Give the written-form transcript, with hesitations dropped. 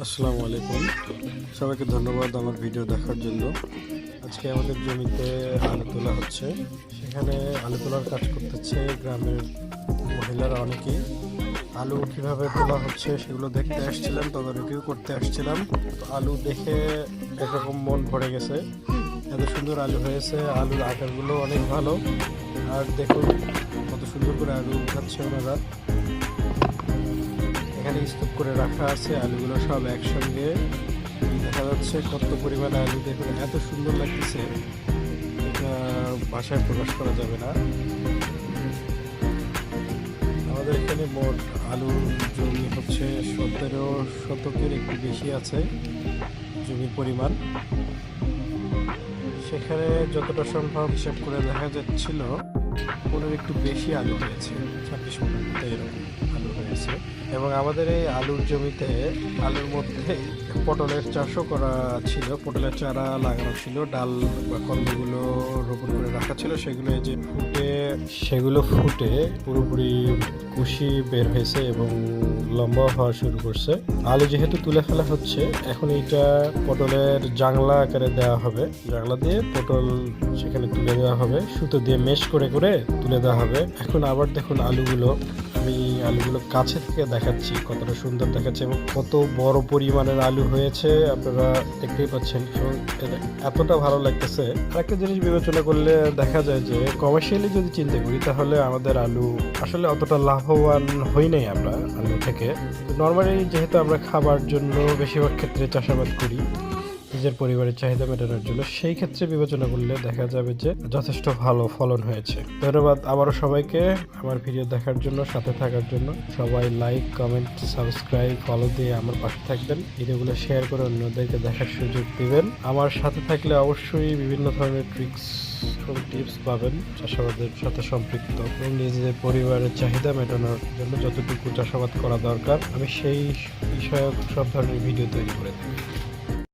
আসসালামু আলাইকুম, সবাইকে ধন্যবাদ আমার ভিডিও দেখার জন্য। আজকে আমাদের জমিতে আলু তোলা হচ্ছে। সেখানে আলু তোলার কাজ করতেছে গ্রামের মহিলারা অনেকেই। আলু কিভাবে তোলা হচ্ছে সেগুলো দেখতে আসছিলাম, তদারকিও করতে আসছিলাম। তো আলু দেখে একরকম মন ভরে গেছে, এত সুন্দর আলু হয়েছে। আলুর আকারগুলো অনেক ভালো। আর দেখুন কত সুন্দর করে আলু উঠাচ্ছে ওনারা। এখানে স্তূপ করে রাখা আছে আলুগুলো সব একসঙ্গে। দেখা যাচ্ছে কত পরিমাণে আলু, দেখুন এত সুন্দর লাগতেছে, এটা ভাষায় প্রকাশ করা যাবে না। আমাদের এখানে মোট আলুর জমি হচ্ছে 17 শতকের একটু বেশি আছে জমির পরিমাণ। সেখানে যতটা সম্ভব হিসাব করে দেখা যাচ্ছিল ওনার একটু বেশি আলু হয়েছে, 26 মনের মতো এরকম আলু হয়েছে। এবং আমাদের এই আলুর জমিতে আলুর মধ্যে পটলের চাষও করা ছিল, পটলের চারা লাগানো ছিল, ডাল বা কলমগুলো রোপণ করে রাখা ছিল। সেগুলো ফুটে পুরোপুরি কুশি বের হয়েছে এবং লম্বা হওয়া শুরু করছে। আলু যেহেতু তুলে ফেলা হচ্ছে, এখন এটা পটলের জাংলা আকারে দেওয়া হবে। জাংলা দিয়ে পটল সেখানে তুলে দেওয়া হবে, সুতো দিয়ে মেশ করে করে তুলে দেওয়া হবে। এখন আবার দেখুন আমি আলুগুলো কাছে থেকে দেখাচ্ছি, কতটা সুন্দর দেখাচ্ছে এবং কত বড় পরিমাণের আলু হয়েছে আপনারা দেখতেই পাচ্ছেন। এবং এতটা ভালো লাগতেছে। আরেকটা জিনিস বিবেচনা করলে দেখা যায় যে কমার্শিয়ালি যদি চিন্তা করি, তাহলে আমাদের আলু আসলে অতটা লাভবান হই নাই আমরা আলু থেকে। নর্মালি যেহেতু আমরা খাবার জন্য বেশিরভাগ ক্ষেত্রে চাষাবাদ করি নিজের পরিবারের চাহিদা মেটানোর জন্য, সেই ক্ষেত্রে বিবেচনা করলে দেখা যাবে যে যথেষ্ট ভালো ফলন হয়েছে। ধন্যবাদ আবারও সবাইকে আমার ভিডিও দেখার জন্য, সাথে থাকার জন্য। সবাই লাইক, কমেন্ট, সাবস্ক্রাইব, ফলো দিয়ে আমার পাশে থাকবেন। ভিডিওগুলো শেয়ার করে অন্যদেরকে দেখার সুযোগ দিবেন। আমার সাথে থাকলে অবশ্যই বিভিন্ন ধরনের ট্রিক্স এবং টিপস পাবেন চাষাবাদের সাথে সম্পৃক্ত, এবং নিজেদের পরিবারের চাহিদা মেটানোর জন্য যতটুকু চাষাবাদ করা দরকার আমি সেই বিষয়ক সব ধরনের ভিডিও তৈরি করে থাকি।